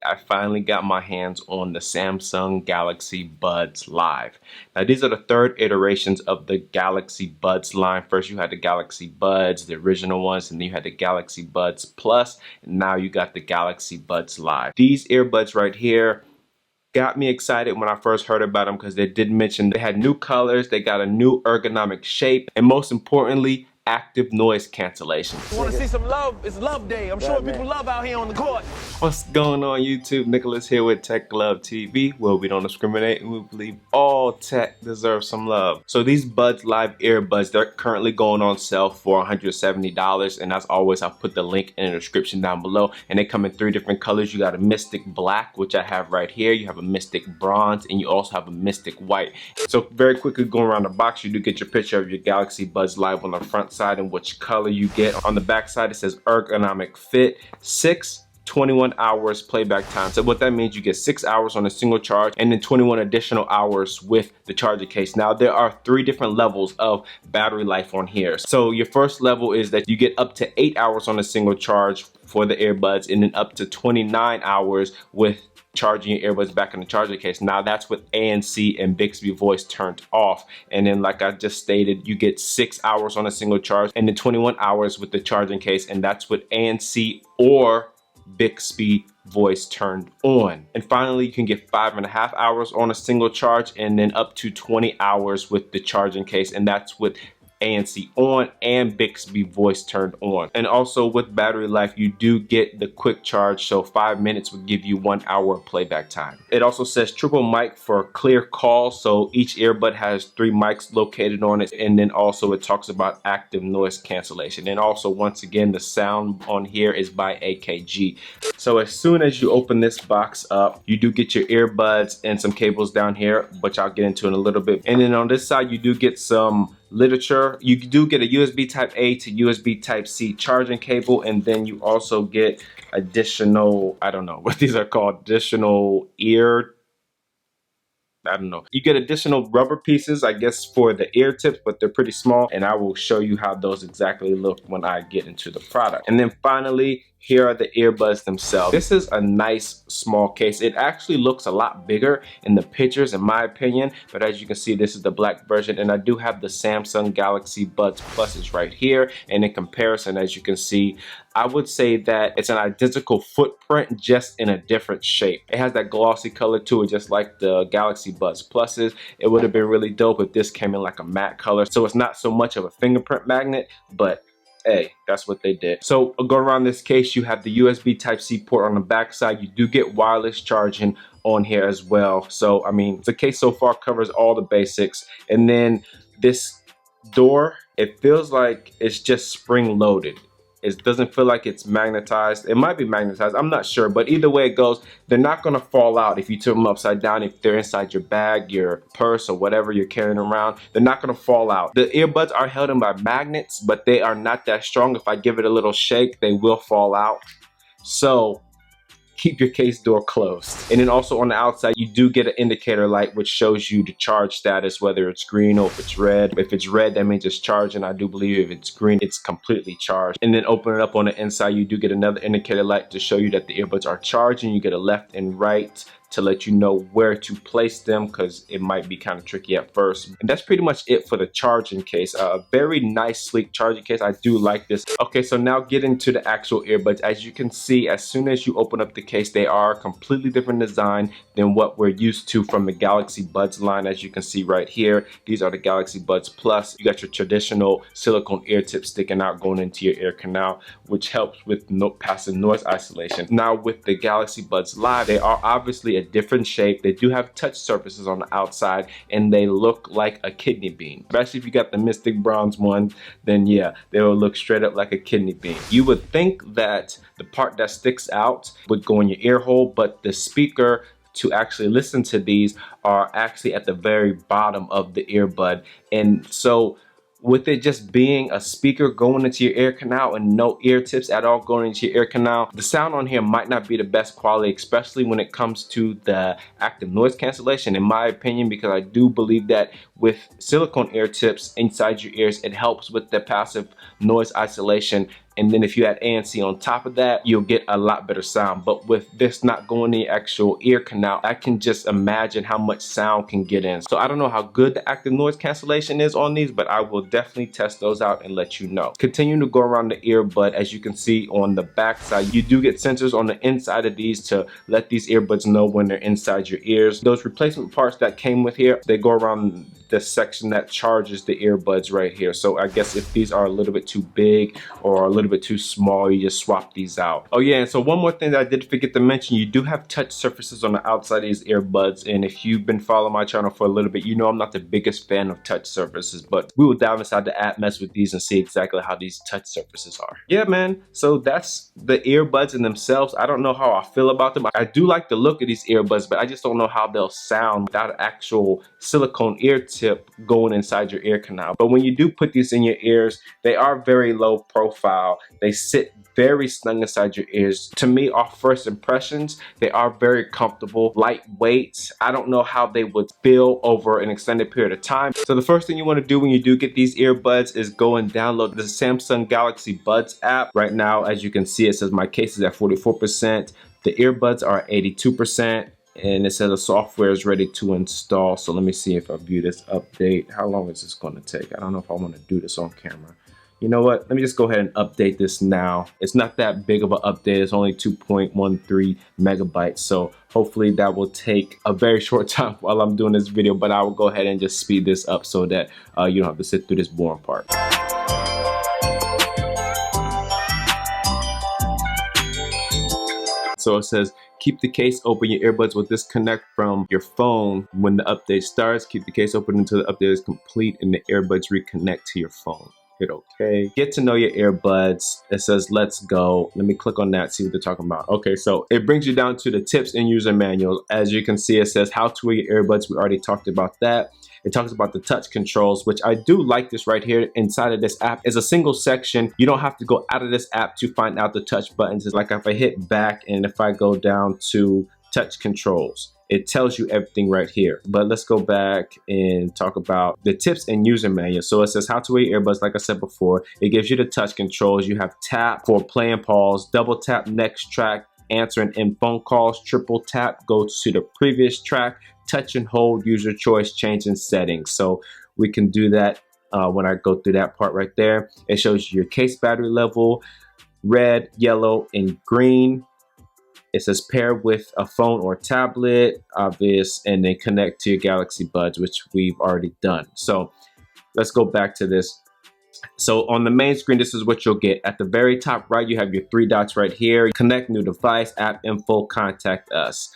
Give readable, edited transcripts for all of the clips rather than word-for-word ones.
I finally got my hands on the Samsung Galaxy Buds Live. Now these are the third iterations of the Galaxy Buds line. First you had the Galaxy Buds, the original ones, and then you had the Galaxy Buds Plus, and now you got the Galaxy Buds Live. These earbuds right here got me excited when I first heard about them because they did mention they had new colors, they got a new ergonomic shape, and most importantly, active noise cancellation. You want to see some love? It's love day. I'm showing people love out here on the court. What's going on YouTube? Nicholas here with Tech Love TV, where we don't discriminate and we believe all tech deserves some love. So these Buds Live earbuds, they're currently going on sale for $170, and as always I'll put the link in the description down below. And they come in 3 different colors. You got a Mystic Black, which I have right here, you have a Mystic Bronze, and you also have a Mystic White. So very quickly going around the box, you do get your picture of your Galaxy Buds Live on the front side and which color you get. On the back side it says ergonomic fit, 21 hours playback time. So what that means, you get 6 hours on a single charge and then 21 additional hours with the charger case. Now there are 3 different levels of battery life on here. So your first level is that you get up to 8 hours on a single charge for the earbuds, and then up to 29 hours with charging your earbuds back in the charger case. Now that's with ANC and Bixby voice turned off. And then like I just stated, you get 6 hours on a single charge and then 21 hours with the charging case, and that's with ANC or Bixby voice turned on. And finally you can get 5.5 hours on a single charge and then up to 20 hours with the charging case, and that's with ANC on and Bixby voice turned on. And also with battery life you do get the quick charge, so 5 minutes would give you 1 hour playback time. It also says triple mic for clear calls, so each earbud has 3 mics located on it, and then also it talks about active noise cancellation. And also once again the sound on here is by AKG. So as soon as you open this box up, you do get your earbuds and some cables down here, which I'll get into in a little bit. And then on this side you do get some literature. You do get a USB type A to USB type C charging cable, and then you also get additional, I don't know what these are called, additional you get additional rubber pieces, I guess, for the ear tips, but they're pretty small, and I will show you how those exactly look when I get into the product. And then finally, here are the earbuds themselves. This is a nice small case. It actually looks a lot bigger in the pictures in my opinion, but as you can see this is the black version, and I do have the Samsung Galaxy Buds Pluses right here, and in comparison as you can see I would say that it's an identical footprint just in a different shape. It has that glossy color to it just like the Galaxy Buds Pluses. It would have been really dope if this came in like a matte color, so it's not so much of a fingerprint magnet, but hey, that's what they did. So go around this case, you have the USB Type-C port on the back side. You do get wireless charging on here as well. So I mean the case so far covers all the basics. And then this door, it feels like it's just spring loaded. It doesn't feel like it's magnetized. It might be magnetized, I'm not sure, but either way it goes, they're not gonna fall out if you turn them upside down. If they're inside your bag, your purse, or whatever you're carrying around, they're not gonna fall out. The earbuds are held in by magnets, but they are not that strong. If I give it a little shake, they will fall out. So keep your case door closed. And then also on the outside you do get an indicator light which shows you the charge status, whether it's green or if it's red. If it's red, that means it's charging. I do believe if it's green, it's completely charged. And then open it up on the inside, you do get another indicator light to show you that the earbuds are charging. You get a left and right to let you know where to place them, because it might be kind of tricky at first. And that's pretty much it for the charging case. A very nice sleek charging case. I do like this. Okay, so now getting to the actual earbuds. As you can see, as soon as you open up the case, they are a completely different design than what we're used to from the Galaxy Buds line. As you can see right here, these are the Galaxy Buds Plus. You got your traditional silicone ear tip sticking out going into your ear canal, which helps with passive noise isolation. Now with the Galaxy Buds Live, they are obviously a different shape. They do have touch surfaces on the outside, and they look like a kidney bean. Especially if you got the Mystic Bronze one, then yeah, they will look straight up like a kidney bean. You would think that the part that sticks out would go in your ear hole, but the speaker to actually listen to these are actually at the very bottom of the earbud. And so with it just being a speaker going into your ear canal and no ear tips at all going into your ear canal, the sound on here might not be the best quality, especially when it comes to the active noise cancellation, in my opinion, because I do believe that with silicone ear tips inside your ears, it helps with the passive noise isolation and then if you add ANC on top of that, you'll get a lot better sound. But with this not going in the actual ear canal, I can just imagine how much sound can get in. So I don't know how good the active noise cancellation is on these, but I will definitely test those out and let you know. Continuing to go around the earbud, as you can see on the back side, you do get sensors on the inside of these to let these earbuds know when they're inside your ears. Those replacement parts that came with here, they go around the section that charges the earbuds right here. So I guess if these are a little bit too big or a little bit too small, you just swap these out. Oh yeah, and so one more thing that I did forget to mention, you do have touch surfaces on the outside of these earbuds, and if you've been following my channel for a little bit, you know I'm not the biggest fan of touch surfaces, but we will dive inside the app, mess with these, and see exactly how these touch surfaces are. Yeah man, so that's the earbuds in themselves. I don't know how I feel about them. I do like the look of these earbuds, but I just don't know how they'll sound without an actual silicone ear tip going inside your ear canal. But when you do put these in your ears, they are very low profile. They sit very snug inside your ears. To me, off first impressions, they are very comfortable, lightweight. I don't know how they would feel over an extended period of time. So the first thing you want to do when you do get these earbuds is go and download the Samsung Galaxy Buds app. Right now, as you can see, it says my case is at 44%. The earbuds are 82%. And it says the software is ready to install. So let me see if I view this update. How long is this going to take? I don't know if I want to do this on camera. You know what? Let me just go ahead and update this now. It's not that big of an update. It's only 2.13 megabytes. So hopefully that will take a very short time while I'm doing this video. But I will go ahead and just speed this up so that you don't have to sit through this boring part. So it says, keep the case open. Your earbuds will disconnect from your phone when the update starts. Keep the case open until the update is complete and the earbuds reconnect to your phone. Hit OK. Get to know your earbuds. It says, let's go. Let me click on that, see what they're talking about. Okay, so it brings you down to the tips and user manual. As you can see, it says how to wear your earbuds. We already talked about that. It talks about the touch controls, which I do like this right here inside of this app. It's a single section. You don't have to go out of this app to find out the touch buttons. It's like if I hit back and if I go down to touch controls, it tells you everything right here. But let's go back and talk about the tips and user manual. So it says how to wear your earbuds. Like I said before, it gives you the touch controls. You have tap for play and pause, double tap next track, answering in phone calls, triple tap, go to the previous track, touch and hold, user choice, changing settings. So we can do that when I go through that part right there. It shows you your case battery level, red, yellow, and green. It says pair with a phone or tablet, obvious, and then connect to your Galaxy Buds, which we've already done. So let's go back to this. So on the main screen, this is what you'll get. At the very top right, you have your three dots right here. Connect new device, app info, contact us.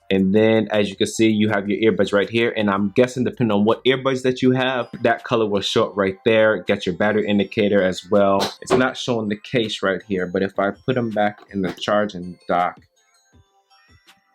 And then as you can see, you have your earbuds right here. And I'm guessing depending on what earbuds that you have, that color will show up right there. Get your battery indicator as well. It's not showing the case right here, but if I put them back in the charging dock,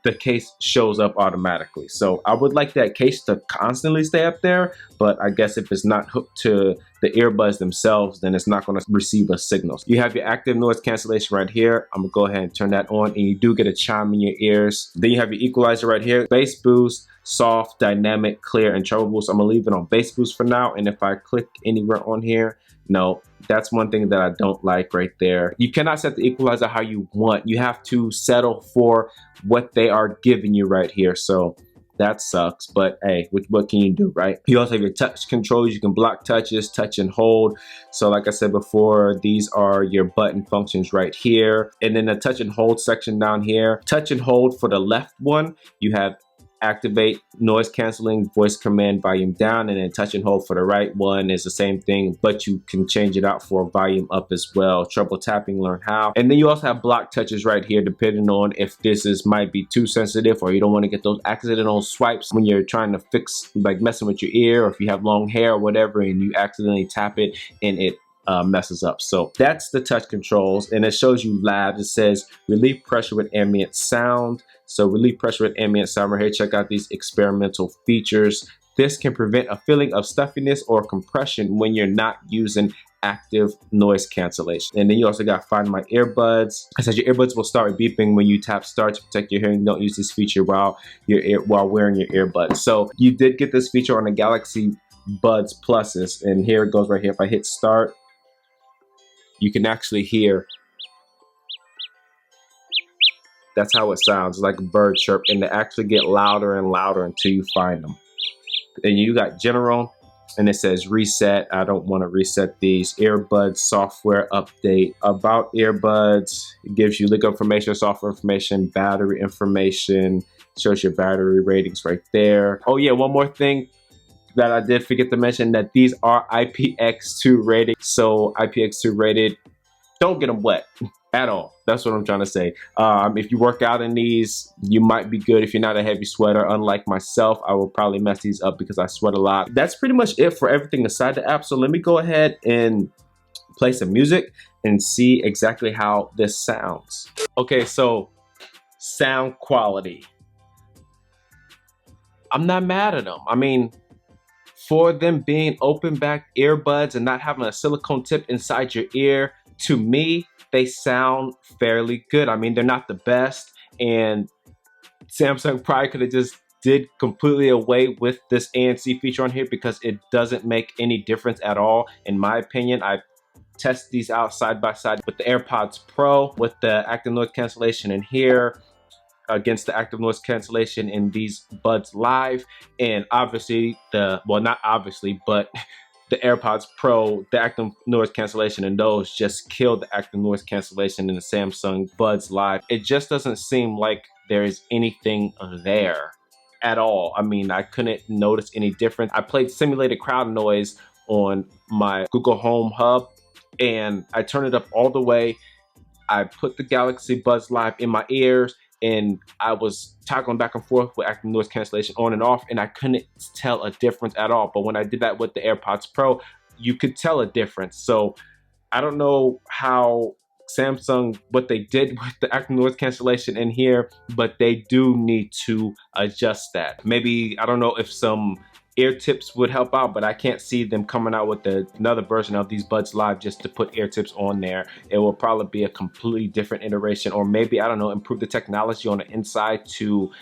the case shows up automatically. So I would like that case to constantly stay up there, but I guess if it's not hooked to the earbuds themselves, then it's not going to receive a signal. You have your active noise cancellation right here. I'm gonna go ahead and turn that on, and you do get a chime in your ears. Then you have your equalizer right here, bass boost, soft, dynamic, clear, and treble boost. I'm gonna leave it on bass boost for now, and if I click anywhere on here, no, that's one thing that I don't like right there. You cannot set the equalizer how you want. You have to settle for what they are giving you right here. So that sucks, but hey, what can you do, right? You also have your touch controls. You can block touches, touch and hold. So like I said before, these are your button functions right here. And then the touch and hold section down here. Touch and hold for the left one, you have activate noise canceling, voice command, volume down, and then touch and hold for the right one is the same thing, but you can change it out for volume up as well. Treble tapping, learn how. And then you also have block touches right here, depending on if this might be too sensitive or you don't want to get those accidental swipes when you're trying to fix, like messing with your ear, or if you have long hair or whatever and you accidentally tap it and it messes up. So that's the touch controls, and it shows you labs. It says relieve pressure with ambient sound. So relieve pressure with ambient sound right here. Check out these experimental features. This can prevent a feeling of stuffiness or compression when you're not using active noise cancellation. And then you also got find my earbuds. It says your earbuds will start beeping when you tap start to protect your hearing. Don't use this feature while wearing your earbuds. So you did get this feature on the Galaxy Buds Pluses, and here it goes right here. If I hit start, you can actually hear. That's how it sounds, like a bird chirp, and they actually get louder and louder until you find them. And you got general, and it says reset. I don't want to reset these. Earbuds software update. About earbuds, it gives you link information, software information, battery information, shows your battery ratings right there. Oh yeah, one more thing that I did forget to mention, that these are IPX2 rated. So IPX2 rated, don't get them wet at all. That's what I'm trying to say. If you work out in these, you might be good if you're not a heavy sweater. Unlike myself, I will probably mess these up because I sweat a lot. That's pretty much it for everything inside the app. So let me go ahead and play some music and see exactly how this sounds. Okay, so sound quality. I'm not mad at them. I mean, for them being open back earbuds and not having a silicone tip inside your ear, to me, they sound fairly good. I mean, they're not the best, and Samsung probably could have just did completely away with this ANC feature on here because it doesn't make any difference at all. In my opinion, I tested these out side by side with the AirPods Pro, with the active noise cancellation in here, against the active noise cancellation in these Buds Live, and obviously well, not obviously, but the AirPods Pro, the active noise cancellation in those just killed the active noise cancellation in the Samsung Buds Live. It just doesn't seem like there is anything there at all. I mean, I couldn't notice any difference. I played simulated crowd noise on my Google Home Hub, and I turned it up all the way. I put the Galaxy Buds Live in my ears, and I was toggling back and forth with active noise cancellation on and off, and I couldn't tell a difference at all. But when I did that with the AirPods Pro, you could tell a difference. So I don't know how Samsung, what they did with the active noise cancellation in here, but they do need to adjust that. Maybe, I don't know if some ear tips would help out, but I can't see them coming out with another version of these Buds Live just to put ear tips on there. It will probably be a completely different iteration, or maybe, I don't know, improve the technology on the inside to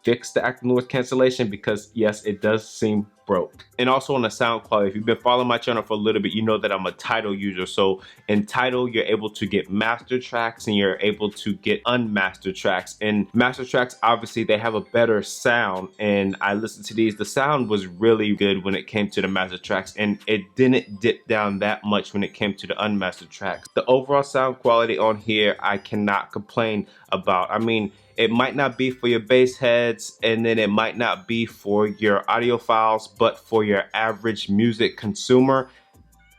fix the active noise cancellation, because yes, it does seem broke. And also on the sound quality, if you've been following my channel for a little bit, you know that I'm a Tidal user. So in Tidal, you're able to get master tracks and you're able to get unmastered tracks. And master tracks, obviously they have a better sound, and I listened to these. The sound was really good when it came to the master tracks, and it didn't dip down that much when it came to the unmastered tracks. The overall sound quality on here, I cannot complain about. I mean, it might not be for your bass heads, and then it might not be for your audiophiles, but for your average music consumer,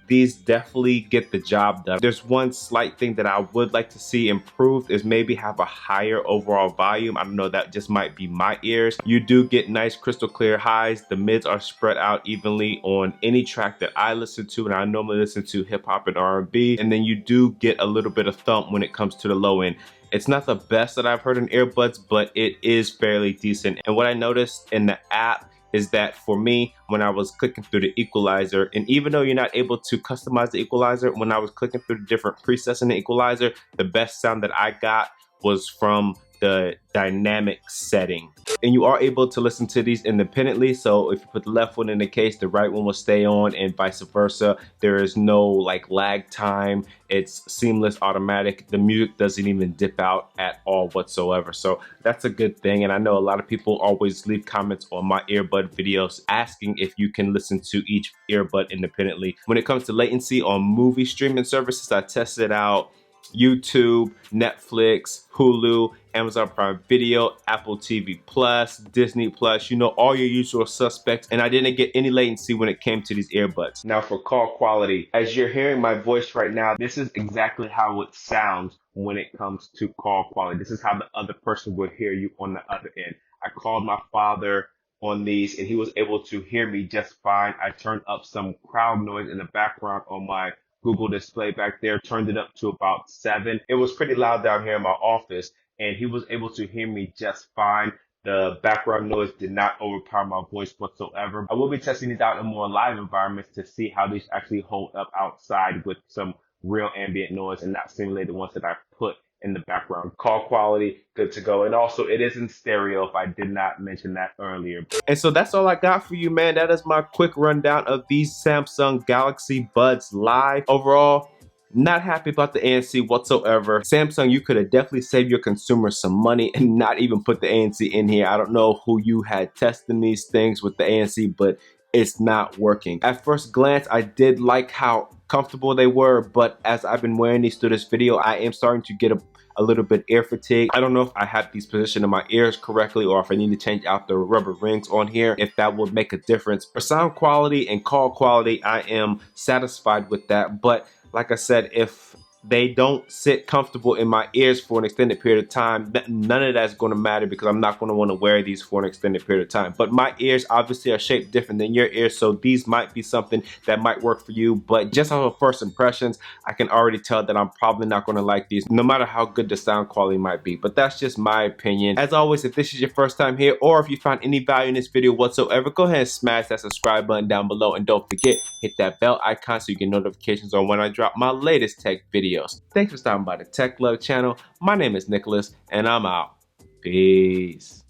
these definitely get the job done. There's one slight thing that I would like to see improved, is maybe have a higher overall volume. I don't know, that just might be my ears. You do get nice crystal clear highs. The mids are spread out evenly on any track that I listen to, and I normally listen to hip hop and R&B. And then you do get a little bit of thump when it comes to the low end. It's not the best that I've heard in earbuds, but it is fairly decent. And what I noticed in the app is that for me, when I was clicking through the equalizer, and even though you're not able to customize the equalizer, when I was clicking through the different presets in the equalizer, the best sound that I got was from the dynamic setting. And you are able to listen to these independently, so if you put the left one in the case, the right one will stay on, and vice versa. There is no like lag time. It's seamless, automatic. The music doesn't even dip out at all whatsoever, so that's a good thing. And I know a lot of people always leave comments on my earbud videos asking if you can listen to each earbud independently. When it comes to latency on movie streaming services, I tested out YouTube, Netflix, Hulu, Amazon Prime Video, Apple TV Plus, Disney Plus, you know, all your usual suspects, and I didn't get any latency when it came to these earbuds. Now for call quality, as you're hearing my voice right now, this is exactly how it sounds when it comes to call quality. This is how the other person would hear you on the other end. I called my father on these and he was able to hear me just fine. I turned up some crowd noise in the background on my Google display back there, turned it up to about 7. It was pretty loud down here in my office, and he was able to hear me just fine. The background noise did not overpower my voice whatsoever. I will be testing these out in more live environments to see how these actually hold up outside with some real ambient noise and not simulated ones that I put in the background. Call quality, good to go. And also it is in stereo, if I did not mention that earlier. And so that's all I got for you, man. That is my quick rundown of these Samsung Galaxy Buds Live. Overall, Not happy about the ANC whatsoever. Samsung, you could have definitely saved your consumers some money and not even put the ANC in here. I don't know who you had testing these things with the ANC, but it's not working. At first glance, I did like how comfortable they were, but as I've been wearing these through this video, I am starting to get a little bit ear fatigue. I don't know if I have these positioned in my ears correctly or if I need to change out the rubber rings on here, if that would make a difference. For sound quality and call quality, I am satisfied with that, but like I said, if they don't sit comfortable in my ears for an extended period of time, none of that's going to matter because I'm not going to want to wear these for an extended period of time. But my ears obviously are shaped different than your ears, so these might be something that might work for you. But just off of first impressions, I can already tell that I'm probably not going to like these, no matter how good the sound quality might be. But that's just my opinion. As always, if this is your first time here, or if you found any value in this video whatsoever, go ahead and smash that subscribe button down below, and don't forget, hit that bell icon so you get notifications on when I drop my latest tech videos. Thanks for stopping by the Tech Love channel. My name is Nicholas, and I'm out. Peace.